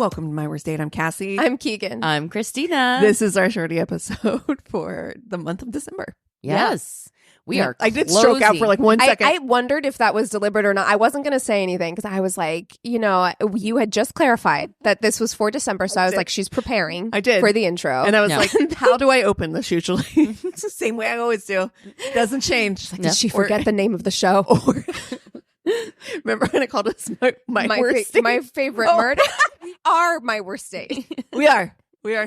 welcome to My Worst Date. I'm Cassie. I'm Keegan. I'm Christina. This is our Shorty episode for the month of December. Yes. We are I did stroke out for like 1 second. I wondered if that was deliberate or not. I wasn't going to say anything because I was like, you had just clarified that this was for December. So I was like, she's preparing for the intro. And I was like, how do I open this usually? It's the same way I always do. Doesn't change. Like, did she forget the name of the show? Remember when I called us my worst date? My favorite murder? We are my worst date. We are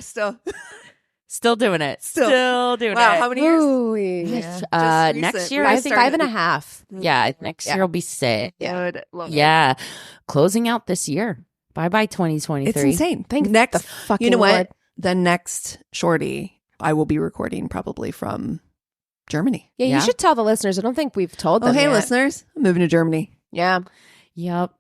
still doing it. Still doing it. Wow, how many years? Ooh, Yeah. Next year, I I think 5.5. Yeah, next year will be 6. Good. Love it. Yeah, closing out this year. Bye 2023. It's insane. Thank next, the fucking you know what? Lord. The next Shorty, I will be recording probably from Germany. Yeah, Yeah. you should tell the listeners. I don't think we've told them. Oh, hey, yet. listeners, I'm moving to Germany. Yeah. Yep.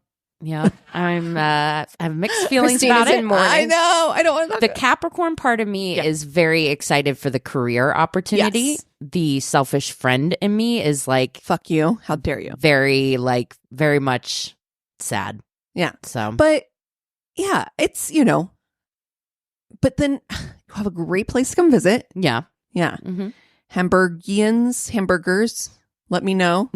I have mixed feelings Christina's about it. in mourning. I know. I don't want to. The Capricorn part of me is very excited for the career opportunity. Yes. The selfish friend in me is like, Fuck you. How dare you? very much sad. Yeah. So, But yeah, it's, but then you have a great place to come visit. yeah. Yeah. Mm-hmm. Hamburgers. Let me know.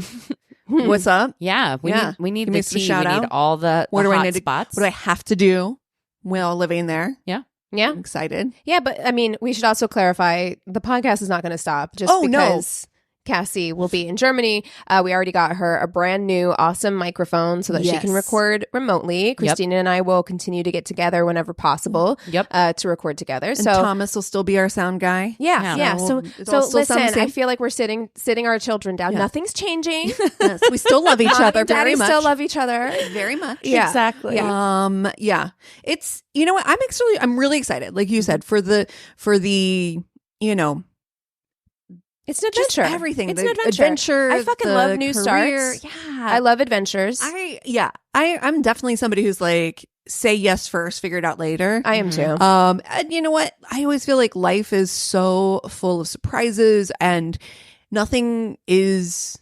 What's up? Yeah, we need Give me the some tea. shout We need out. all the What do I hot need to- spots. What do I have to do while living there? Yeah. I'm excited. Yeah, but I mean, we should also clarify the podcast is not going to stop just Oh, no. because Cassie will be in Germany. We already got her a brand new awesome microphone so that she can Yes. record remotely. Christina and I will continue to get together whenever possible to record together. And So Thomas will still be our sound guy. yeah. So So it all still listen, sounds the I same? feel like we're sitting our children down. Yeah. Nothing's changing. Yes, we still love each Mommy other and Daddy very much. still love each other. Very much. Yeah. Exactly. Yeah. It's, you know what? I'm really excited. Like you said, for the, It's an just adventure. everything. It's the an adventure. I fucking the love new career. starts. Yeah. I love adventures. I'm definitely somebody who's like, say yes first, figure it out later. I am too. And you know what? I always feel like life is so full of surprises and nothing is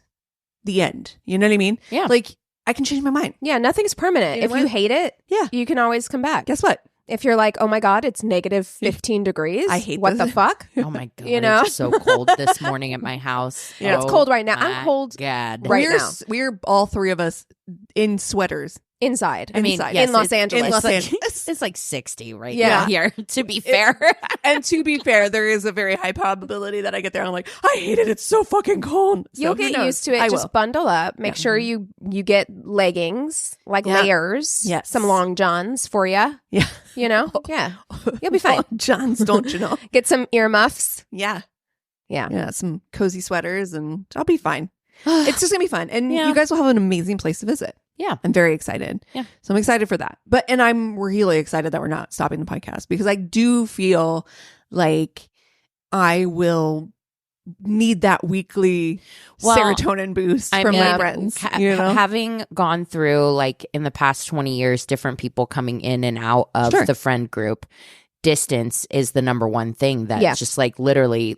the end. You know what I mean? Yeah. Like I can change my mind. Yeah, nothing's permanent. You know If you what? hate it, Yeah. you can always come back. Guess what? If you're like, oh my God, it's negative 15 degrees. I hate what this. the fuck? Oh my god! You know? It's so cold this morning at my house. Yeah. It's cold right now. my I'm cold God. right we're, now. We're all three of us in sweaters. inside. I mean, Inside. yes, in Los it's- Angeles. In Los like- Angeles. It's like 60 right Yeah. now here. To be fair, And to be fair, there is a very high probability that I get there and I'm like, I hate it. It's so fucking cold. So You'll who get knows? used to it. I Just will. bundle up. Make sure you get leggings, like Yeah. layers. Yes. Some long johns for you. Yeah. You know? Yeah. You'll be fine. Johns, don't you know? Get some earmuffs. Yeah. Yeah. Yeah. Some cozy sweaters and I'll be fine. It's just going to be fun. And Yeah. you guys will have an amazing place to visit. yeah. I'm very excited. Yeah. So I'm excited for that. And I'm really excited that we're not stopping the podcast because I do feel like I will need that weekly Well, serotonin boost I from mean, my friends. You know? Having gone through like in the past 20 years, different people coming in and out of Sure. the friend group, distance is the number one thing that's Yeah. just like literally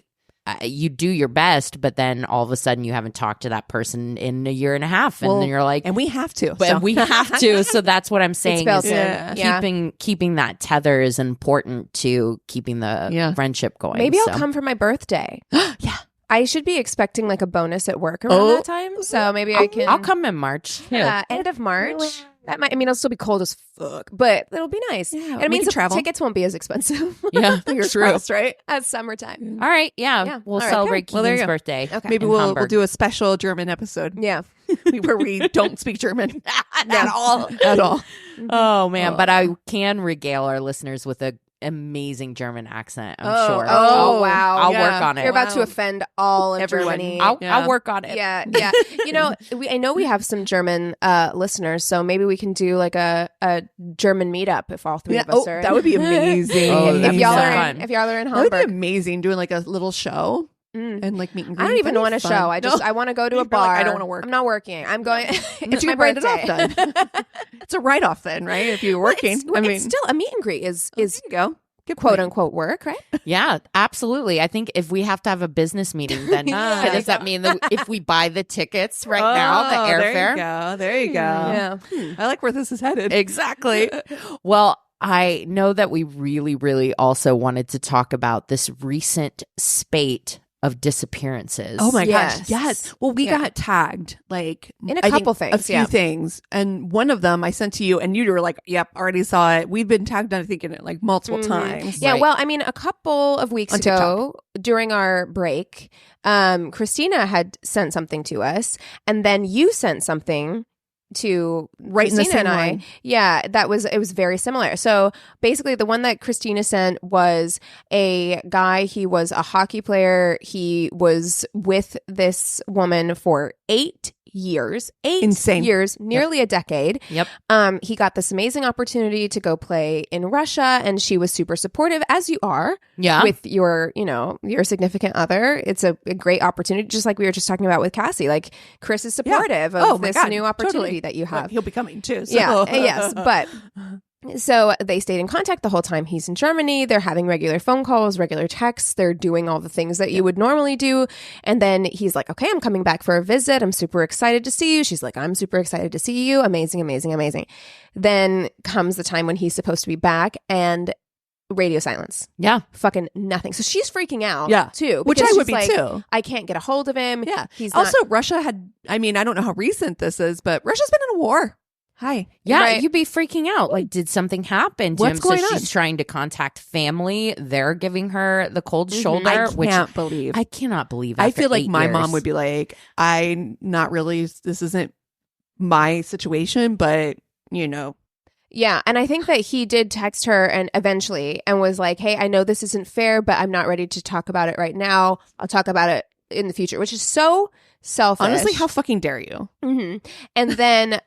you do your best, but then all of a sudden you haven't talked to that person in a year and a half. And Well, then you're like, and we have to. but so. we have to. So that's what I'm saying built is in. Yeah. keeping that tether is important to keeping the friendship going. Maybe So- I'll come for my birthday. Yeah. I should be expecting like a bonus at work around that time. So maybe I can. I'll come in March. Yeah. End of March. That might. I mean, it'll still be cold as fuck, but it'll be nice. Yeah, and it we means can travel. tickets won't be as expensive. Yeah. Fingers True. crossed, right? As summertime. All right. Yeah. Yeah. We'll All right, celebrate okay. Well, there you Keegan's go. birthday. Okay. Maybe in we'll Hamburg. do a special German episode Yeah. where we don't speak German At all. at all. Oh man, but I can regale our listeners with a amazing German accent. I'm sure. Oh, wow. I'll Yeah. work on it. You're about to Wow. offend all of Everyone. Germany. I'll work on it. Yeah, yeah. I know we have some German listeners, so maybe we can do like a German meetup if all three Yeah. of us Oh, are. that would be amazing. Oh, if that'd be y'all so are fun. in, if y'all are in That would be Hamburg. amazing doing like a little show Mm. and like meet and greet. I don't even That'd be want a fun. show. No. I want to go to a You're like, bar. I don't wanna work. I'm not working. I'm going. But It's you my write it off birthday. then. It's a write off then, right? If you're working. It's still a meet and greet is there you go. Good quote point. unquote work, right? Yeah, absolutely. I think if we have to have a business meeting, then does that mean that if we buy the tickets right now, the airfare? There you go. Yeah. I like where this is headed. Exactly. Well, I know that we really, really also wanted to talk about this recent spate of disappearances. Oh my Yes. gosh. Yes. Well, we got tagged like In a I think couple things, a few yeah. things. And one of them I sent to you and you were like, yep, already saw it. We've been tagged on, I think, in it like multiple times. Yeah, Right. well, I mean, a couple of weeks On ago during our break, Christina had sent something to us, and then you sent something to Right in the Christina same and I. line. Yeah, it was very similar. So basically, the one that Christina sent was a guy. He was a hockey player. He was with this woman for 8 years. Insane. years, nearly a decade. Yep. He got this amazing opportunity to go play in Russia, and she was super supportive, as you are Yeah. with your, your significant other. It's a great opportunity, just like we were just talking about with Cassie. Like, Chris is supportive Oh of my this God, new opportunity totally. that you have. He'll be coming too. So. Yeah, yes, but so they stayed in contact the whole time he's in Germany. They're having regular phone calls, regular texts. They're doing all the things that you would normally do. And then he's like, okay, I'm coming back for a visit. I'm super excited to see you. She's like, I'm super excited to see you. Amazing, amazing, amazing. Then comes the time when he's supposed to be back and radio silence. Yeah. Fucking nothing. So she's freaking out Yeah. too. Which because I would she's be like, too. I can't get a hold of him. Yeah. He's not- Also, Russia had, I mean, I don't know how recent this is, but Russia's been in a war. Hi. Yeah, Right. you'd be freaking out. Like, did something happen to What's him? going So on? she's trying to contact family. They're giving her the cold shoulder, I which can't believe. I cannot believe. I after feel like 8 my mom years. would be like, I not really, this isn't my situation, but Yeah, and I think that he did text her and eventually and was like, "Hey, I know this isn't fair, but I'm not ready to talk about it right now. I'll talk about it in the future," which is so selfish. honestly, how fucking dare you? hmm And then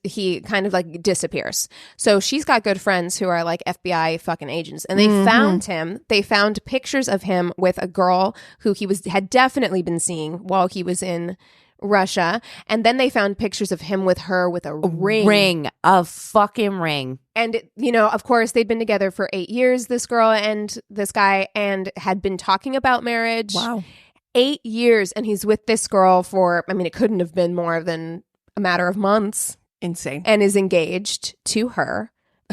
he kind of like disappears. So she's got good friends who are like FBI fucking agents, and they found him. They found pictures of him with a girl who had definitely been seeing while he was in Russia, and then they found pictures of him with her with a ring. A fucking ring. And, of course, they'd been together for 8 years, this girl and this guy, and had been talking about marriage. Wow. 8 years. And he's with this girl for, I mean, it couldn't have been more than a matter of months, Insane. and is engaged to her.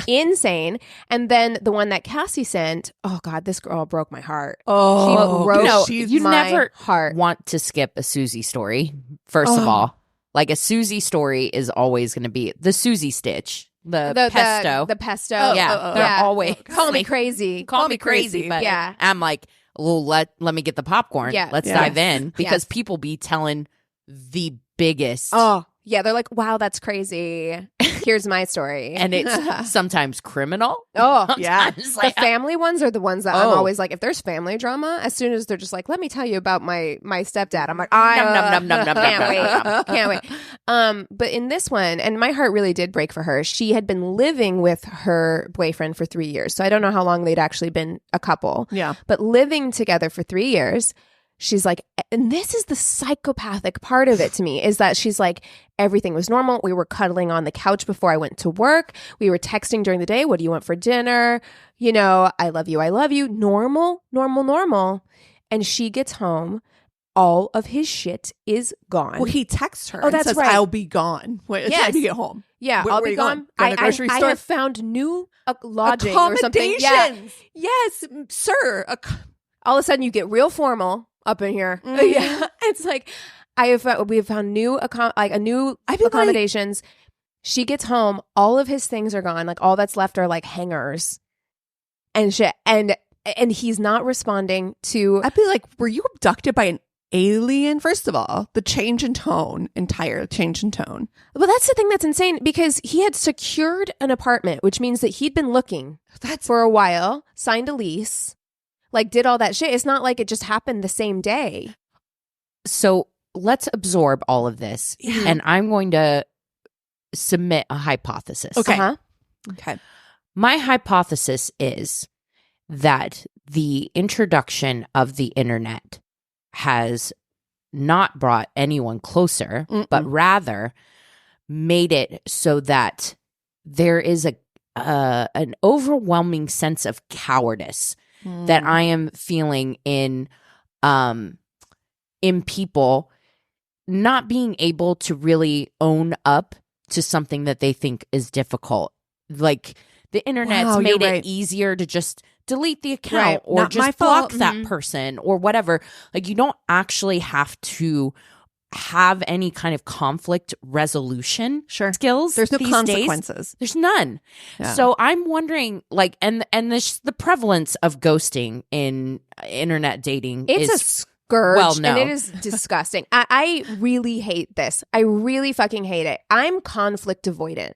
Insane. And then the one that Cassie sent, oh God, this girl broke my heart. Oh, She broke you my never heart. want to skip a Susie story. First of all, like a Susie story is always going to be the Susie stitch, the pesto. The pesto. Yeah, they're always Call me like, crazy. Call me crazy, but Yeah. I'm like, well, let me get the popcorn. Yeah. Let's Yeah. dive in because Yes. people be telling the biggest. Oh, yeah. They're like, wow, that's crazy. Here's my story. And it's sometimes criminal. oh, Yeah. Sometimes, the like, family ones are the ones that I'm Oh. always like, if there's family drama, as soon as they're just like, let me tell you about my stepdad, I'm like, Nom, nom, nom, nom, nom, can't nom, wait, nom, nom. can't wait. But in this one, and my heart really did break for her. She had been living with her boyfriend for 3 years, so I don't know how long they'd actually been a couple. Yeah. But living together for 3 years, she's like, and this is the psychopathic part of it to me, is that she's like, everything was normal. We were cuddling on the couch before I went to work. We were texting during the day. What do you want for dinner? I love you. I love you. Normal, normal, normal. And she gets home. All of his shit is gone. Well, he texts her. Oh, and that's says, right. I'll be gone. Wait, Yes. time you get home. yeah, Where I'll were be you gone. going? Going to the grocery I store? have found new lodging or something. Yeah. Accommodations. Yes, sir. All of a sudden, you get real formal up in here. Mhm. Yeah, it's like we have found new new I feel like- accommodations. She gets home, all of his things are gone. Like all that's left are like hangers and shit. And he's not responding to. I'd be like, were you abducted by an alien? First of all, the change in tone, entire change in tone. Well, that's the thing that's insane because he had secured an apartment, which means that he'd been looking for a while, signed a lease, like did all that shit. It's not like it just happened the same day. So let's absorb all of this. Yeah. And I'm going to submit a hypothesis. Okay. Uh-huh. Okay. My hypothesis is that the introduction of the internet has not brought anyone closer, but rather made it so that there is an overwhelming sense of cowardice that I am feeling in people not being able to really own up to something that they think is difficult. like the internet's Wow, you're made it right. easier to just delete the account Right. or Not my just block fault. that person or whatever. Like you don't actually have to have any kind of conflict resolution Sure. skills. There's no these consequences. days. There's none. Yeah. So I'm wondering, like, and the prevalence of ghosting in internet dating It's a is scourge, well, no. and it is disgusting. I really hate this. I really fucking hate it. I'm conflict avoidant.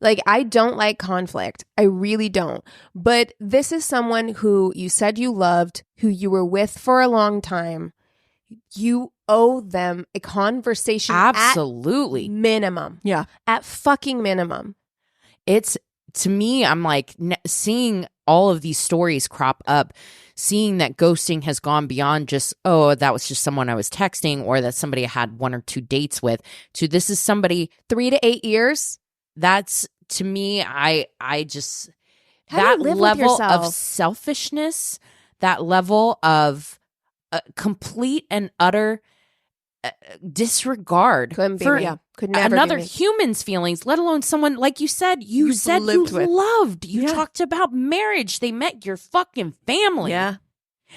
Like, I don't like conflict. I really don't. But this is someone who you said you loved, who you were with for a long time. You owe them a conversation absolutely at minimum. Yeah. At fucking minimum. It's, to me, I'm like seeing all of these stories crop up, seeing that ghosting has gone beyond just, oh, that was just someone I was texting or that somebody I had 1 or 2 dates with, to this is somebody 3 to 8 years. that's, to me, I just, How do that you live with level yourself? of selfishness, that level of complete and utter disregard Couldn't be for me. Could never another be me. human's feelings, let alone someone like you said you You've said you lived with. loved. You Yeah. talked about marriage. They met your fucking family. Yeah.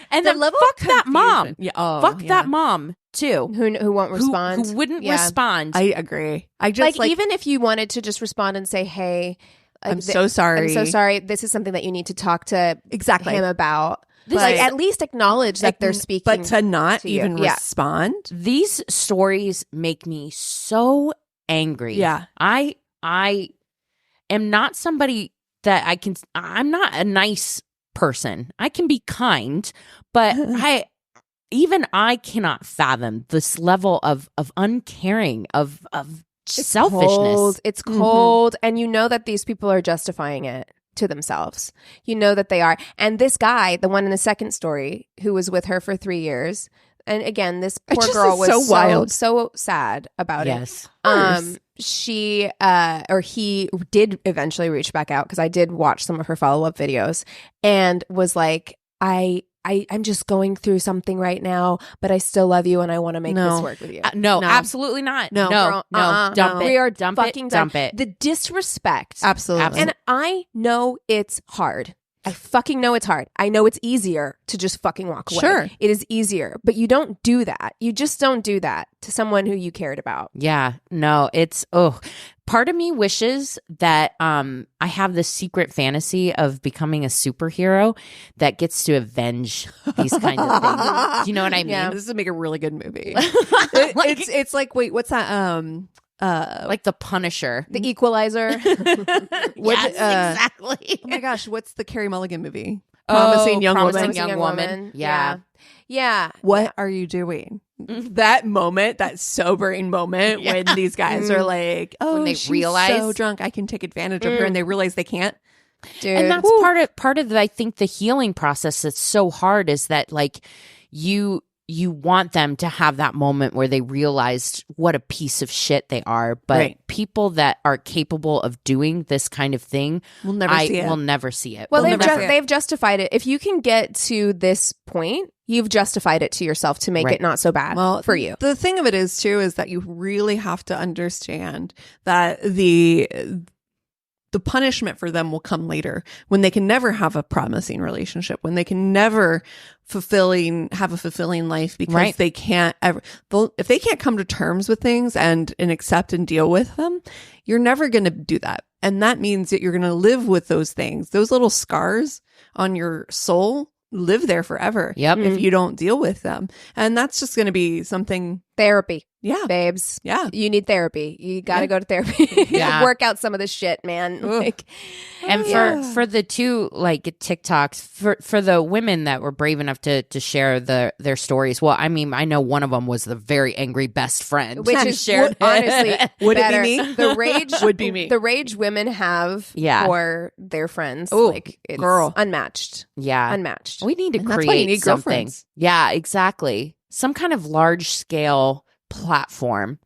And The then level of fuck that mom. confusion. Yeah. Oh, Fuck yeah. that mom too. Who won't respond. Who wouldn't Yeah. respond. I agree. I just like, even if you wanted to just respond and say, hey, like, I'm so sorry. I'm so sorry. This is something that you need to talk to Exactly. him about. This Like, is- at least acknowledge that they're speaking. But to not to you. even Yeah. respond. These stories make me so angry. Yeah. I am not somebody that I'm not a nice person. I can be kind, but I cannot fathom this level of uncaring, of selfishness. Cold. It's cold. And you know that these people are justifying it to themselves. You know that they are. And this guy, the one in the second story, who was with her for 3 years. And again, this It poor just girl is was so wild. so sad about it. Yes. She or he did eventually reach back out, because I did watch some of her follow-up videos, and was like, I'm just going through something right now, but I still love you and I want to make No. this work with you. No, No. absolutely not. No. No, Girl, dump no. it. We are dump fucking it. Dump done. it. The disrespect. Absolutely. And I know it's hard. I fucking know it's hard. I know it's easier to just fucking walk away. Sure. It is easier, but you don't do that. You just don't do that to someone who you cared about. Yeah, no, it's part of me wishes that I have this secret fantasy of becoming a superhero that gets to avenge these kind of things. Do you know what I mean? Yeah. This would make a really good movie. Like- it's like, wait, what's that? Like the Punisher. The Equalizer. What, Yes, exactly. oh my gosh, what's the Carey Mulligan movie? Oh, Promising Young Promising Woman. Young Woman. Yeah. Yeah. What are you doing? That moment, that sobering moment when these guys are like, oh, When they she's realize- so drunk, I can take advantage of her, and they realize they can't. Dude. And that's part of the, I think, the healing process that's so hard is that, like, you want them to have that moment where they realized what a piece of shit they are. But Right. people that are capable of doing this kind of thing, We'll never see it. will never see it. Well, We'll they've never see it. they've justified it. If you can get to this point, you've justified it to yourself to make Right. it not so bad for you. The thing of it is, too, is that you really have to understand that the punishment for them will come later, when they can never have a promising relationship, when they can never have a fulfilling life, because Right. they can't ever, if they can't come to terms with things and accept and deal with them, you're never going to do that. And that means that you're going to live with those things, those little scars on your soul live there forever. Yep. If you don't deal with them. And that's just going to be something. Therapy, Yeah. babes. Yeah. You need therapy. You got to Yeah. go to therapy. Yeah. Work out some of this shit, man. Ugh. Like, And Yeah. for the two, like, TikToks, for the women that were brave enough to share their stories, well, I mean, I know one of them was the very angry best friend, which who is shared honestly Would it be better. me? The rage Would be me. The rage women have Yeah. for their friends, Ooh, like, it's girl. unmatched. Yeah. Unmatched. We need to And that's create why you need something. girlfriends. Yeah, exactly. Some kind of large scale platform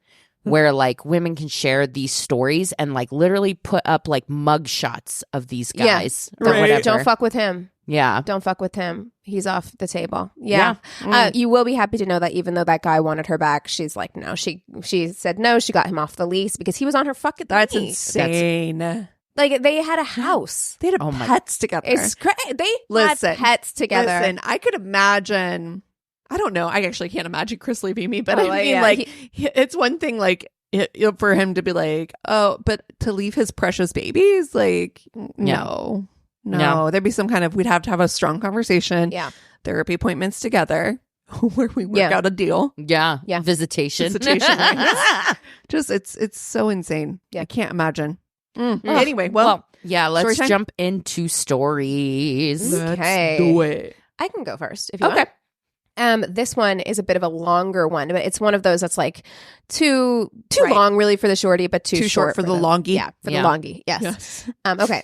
where, like, women can share these stories and, like, literally put up, like, mug shots of these Yeah. guys or Right. whatever. Don't fuck with him. Yeah. Don't fuck with him. He's off the table. Yeah. Yeah. You will be happy to know that even though that guy wanted her back, she's like, no. She said no. She got him off the lease because he was on her fucking That's lease. insane. Like they had a house. They had Oh my- pets together. They Listen, had pets together. Listen, I could imagine. I don't know. I actually can't imagine Chris leaving me, but Oh, I mean, yeah, like, it's one thing, like, for him to be like, oh, but to leave his precious babies, like, no. There'd be some kind of, we'd have to have a strong conversation. Yeah. Therapy appointments together where we work out a deal. Yeah. Yeah. Visitation. Right? Just, it's so insane. Yeah. I can't imagine. Ugh. Anyway, well, yeah, story let's time? jump into stories. Okay. let's do it. I can go first if you Okay. want. This one is a bit of a longer one, but it's one of those that's like too Right. long really for the shorty, but too short for the longie. Yeah, for Yeah. the longie. Yes. Yes. Okay.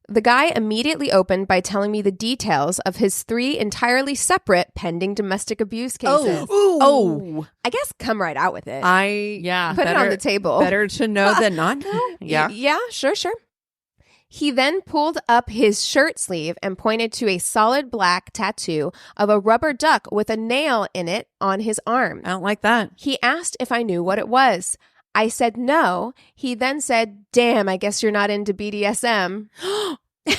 The guy immediately opened by telling me the details of his 3 entirely separate pending domestic abuse cases. Oh, I guess come right out with it. Yeah. Put it on the table. Better to know than not know. Yeah. Yeah, sure. He then pulled up his shirt sleeve and pointed to a solid black tattoo of a rubber duck with a nail in it on his arm. I don't like that. He asked if I knew what it was. I said no. He then said, "Damn, I guess you're not into BDSM."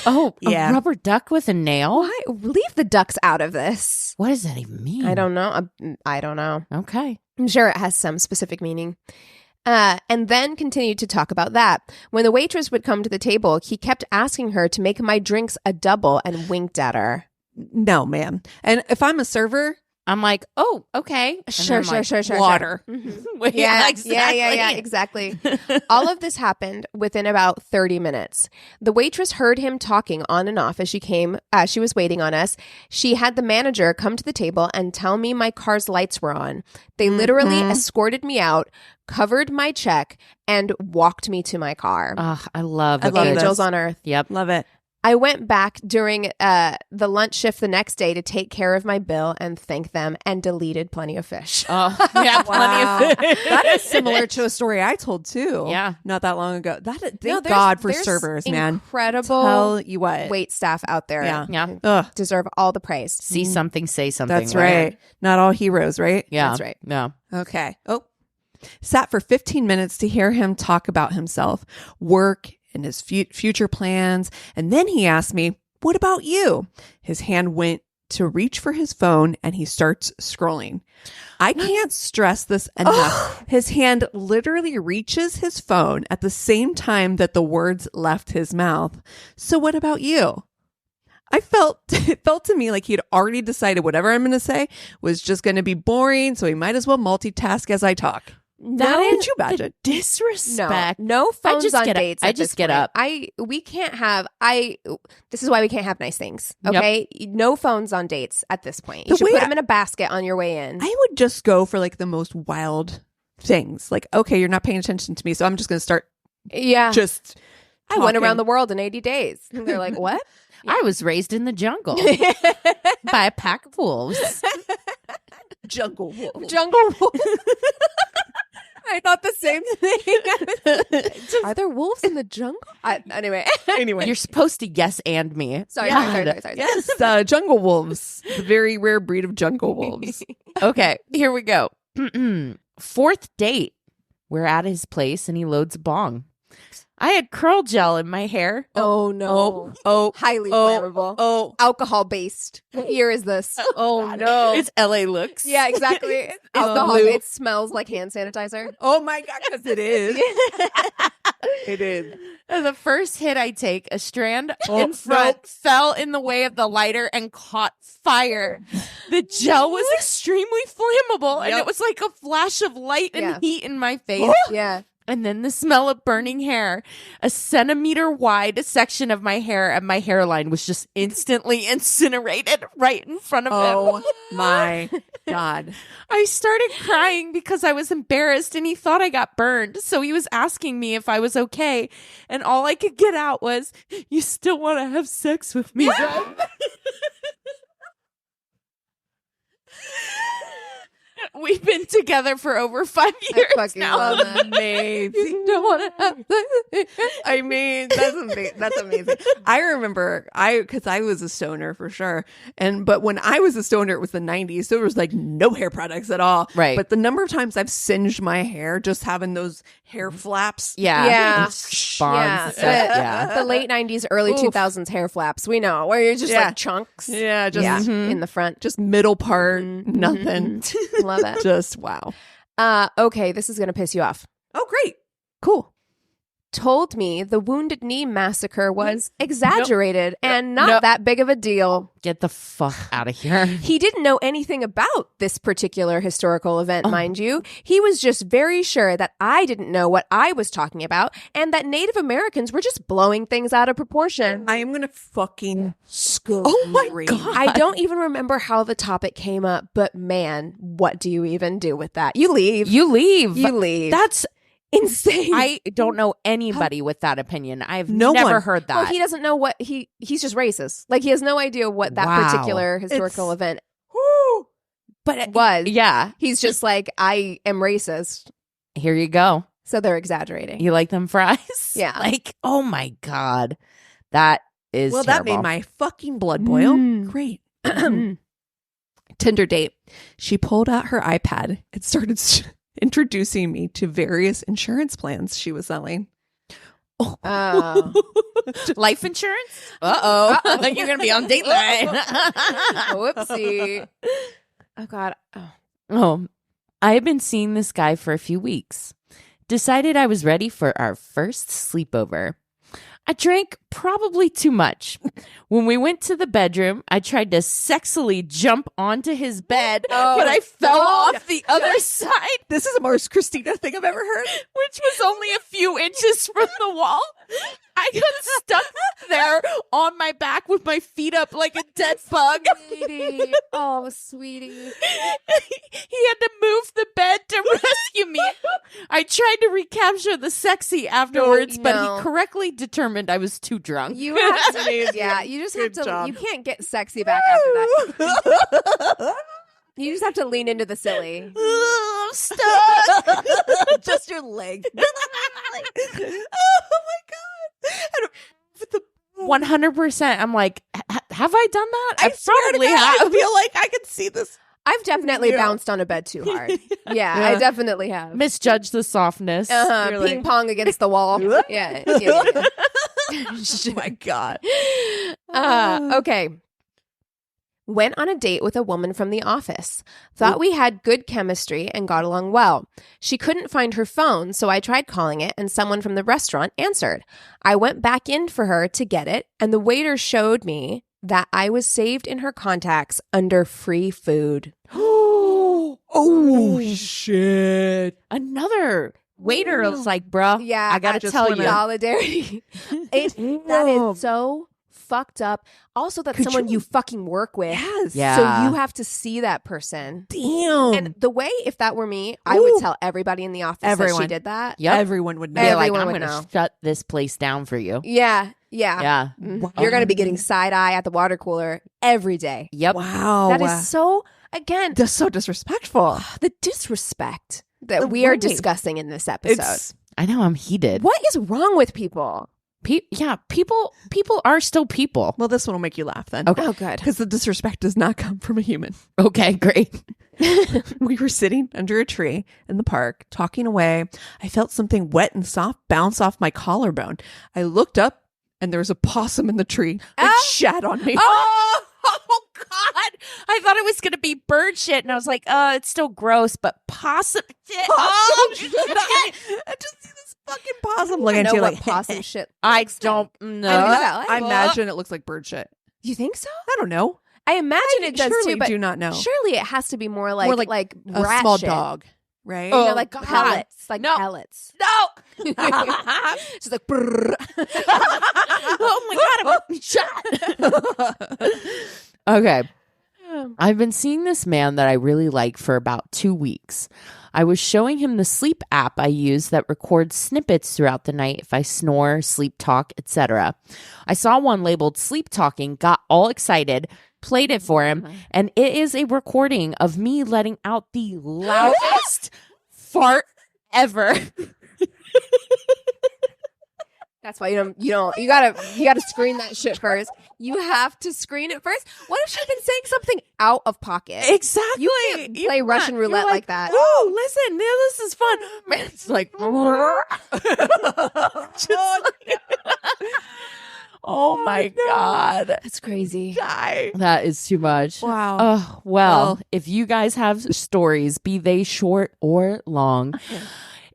Oh, Yeah. a rubber duck with a nail? Why? Leave the ducks out of this. What does that even mean? I don't know. I don't know. Okay. I'm sure it has some specific meaning. And then continued to talk about that. When the waitress would come to the table, he kept asking her to make my drinks a double and winked at her. No, ma'am. And if I'm a server, I'm like, oh, okay. And Sure. I'm like, water. Wait, Yeah, exactly. exactly. All of this happened within about 30 minutes. The waitress heard him talking on and off as she was waiting on us. She had the manager come to the table and tell me my car's lights were on. They literally escorted me out, covered my check, and walked me to my car. Oh, I love Angels this. on earth. Yep. Love it. I went back during the lunch shift the next day to take care of my bill and thank them, and deleted Plenty of Fish. Oh, yeah, plenty of That is similar to a story I told too. Yeah. Not that long ago. Thank there's- God for there's servers, man. Incredible Tell you what. wait staff out there. Yeah. Yeah. Ugh, Deserve all the praise. See something, say something. that's right. Not all heroes, right? Yeah. That's right. Yeah. Okay. Oh. Sat for 15 minutes to hear him talk about himself, work, and his future plans. And then he asked me, "What about you?" His hand went to reach for his phone and he starts scrolling. I can't stress this enough. His hand literally reaches his phone at the same time that the words left his mouth. "So what about you?" It felt to me like he'd already decided whatever I'm going to say was just going to be boring, so he might as well multitask as I talk. Could you imagine? Disrespect. No phones just on get up. dates. I at just this get point. up. We can't have. This is why we can't have nice things. Yep. Okay, no phones on dates at this point. You The should way put them in a basket on your way in. I would just go for like the most wild things. Like, okay, you're not paying attention to me, so I'm just going to start yeah, just I went talking. around the world in 80 days. And they're like, what? I was raised in the jungle by a pack of wolves. jungle wolf. Jungle wolf. I thought the same thing. Are there wolves in the jungle? Anyway. Anyway, You're supposed to yes and me. Sorry. yes, jungle wolves, the very rare breed of jungle wolves. Okay, here we go. 4th date. We're at his place and he loads a bong. I had curl gel in my hair. Oh, no. Highly flammable. Alcohol based. What year is this? Oh no, It's LA looks. Yeah, exactly. Alcohol. blue. It smells like hand sanitizer. oh my God, because it is. It is. The first hit I take, a strand in front fell in the way of the lighter and caught fire. The gel was extremely flammable and it was like a flash of light and heat in my face. Yeah. And then the smell of burning hair. A centimeter wide section of my hair and my hairline was just instantly incinerated right in front of him. Oh my God. I started crying because I was embarrassed and he thought I got burned. So he was asking me if I was okay. And all I could get out was, "You still want to have sex with me, right?" We've been together for over 5 years fucking now. love that. Amazing. Don't want to have I mean, that's amazing. I remember because I was a stoner for sure. But when I was a stoner, it was the 90s. So there was like no hair products at all. Right. But the number of times I've singed my hair just having those hair flaps. Yeah. Yeah. Barnes. Yeah. The late 90s, early 2000s hair flaps. We know where you're just like chunks. Yeah. Just In the front. just middle part, nothing. Love it. Just wow. Okay, this is going to piss you off. Oh, great. Cool. Told me the Wounded Knee massacre was exaggerated and not that big of a deal. Get the fuck out of here. He didn't know anything about this particular historical event, mind you. He was just very sure that I didn't know what I was talking about and that Native Americans were just blowing things out of proportion. I am going to fucking scream. Oh my God. I don't even remember how the topic came up, but man, what do you even do with that? You leave. You leave. You leave. That's insane. I don't know anybody with that opinion. I've No never one. heard that. Well, he doesn't know what he's just racist. Like he has no idea what that Wow. particular historical event but it was. yeah. He's just like, I am racist. Here you go. So they're exaggerating. You like them fries? Yeah. Like, oh my God. That is Well, that terrible. made my fucking blood boil. Mm. Great. Tinder date. She pulled out her iPad and started introducing me to various insurance plans she was selling. Oh. Life insurance? Uh-oh. You're going to be on Dateline. Whoopsie. Oh, God. Oh. Oh, I had been seeing this guy for a few weeks. Decided I was ready for our first sleepover. I drank probably too much. When we went to the bedroom, I tried to sexily jump onto his bed, but I fell off the other side, This is the most Christina thing I've ever heard. which was only a few inches from the wall. I got stuck there on my back with my feet up like a dead bug. Sweetie. Oh, sweetie. He had to move the bed to rescue me. I tried to recapture the sexy afterwards, but No. he correctly determined I was too drunk. You have to, yeah, you just have Good to, job. you can't get sexy back after that. You just have to lean into the silly. I'm stuck. Just your leg. Oh my God. I don't, with the 100%. I'm like, have I done that? I probably have. I feel like I can see this. I've definitely Yeah. bounced on a bed too hard. Yeah, I definitely have. Misjudged the softness. You're like- Ping pong against the wall. Yeah. Oh my God. Okay. Went on a date with a woman from the office. Thought we had good chemistry and got along well. She couldn't find her phone, so I tried calling it and someone from the restaurant answered. I went back in for her to get it, and the waiter showed me that I was saved in her contacts under free food. Oh shit. Another waiter was like, bro, Yeah, I got to just tell wanna- you. Solidarity. That is so fucked up. Also, that's Could someone you- you fucking work with. Yes. Yeah. So you have to see that person. Damn. And the way, if that were me, I would tell everybody in the office that Everyone. she did that. Yep. Everyone would know. Be like, Everyone I'm would going to know. shut this place down for you. Yeah. Yeah. You're going to be getting side eye at the water cooler every day. Yep. Wow. That is so, again, That's so disrespectful. the disrespect that The we are way- discussing in this episode. It's I know, I'm heated. What is wrong with people? People are still people. well, this one will make you laugh then. Okay. Oh, good. Because the disrespect does not come from a human. Okay, great. We were sitting under a tree in the park, talking away. I felt something wet and soft bounce off my collarbone. I looked up, and there was a possum in the tree. It shat on me. Oh God! I thought it was gonna be bird shit, and I was like, it's still gross, but possum shit. Oh, Possum shit. I just see this fucking possum I looking know at you what like possum shit. I don't know. I imagine it looks like bird shit. You think so? I don't know. I imagine it does surely too, but do not know. surely it has to be more like A rat small shit. dog, right? You know, Oh, like God. pellets, like No. pellets. No. She's like, brrr. Oh my God! I'm shot. Okay. I've been seeing this man that I really like for about 2 weeks. I was showing him the sleep app I use that records snippets throughout the night if I snore, sleep talk, etc. I saw one labeled sleep talking, got all excited, played it for him, and it is a recording of me letting out the loudest fart ever. That's why you gotta screen that shit first. You have to screen it first. What if she's been saying something out of pocket? Exactly. You can't play Russian roulette like that. Oh, listen, man, this is fun. Man, it's like, oh my God. That's crazy. That is too much. Wow. Oh, well, if you guys have stories, be they short or long,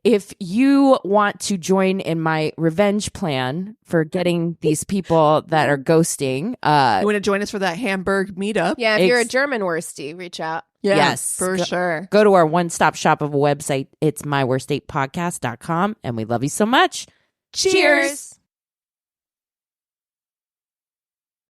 if you want to join in my revenge plan for getting these people that are ghosting, you want to join us for that Hamburg meetup? Yeah, if you're a German worsty, reach out. Yeah, yes, for sure. Go to our one-stop shop of a website. It's myworstatepodcast.com, and we love you so much. Cheers.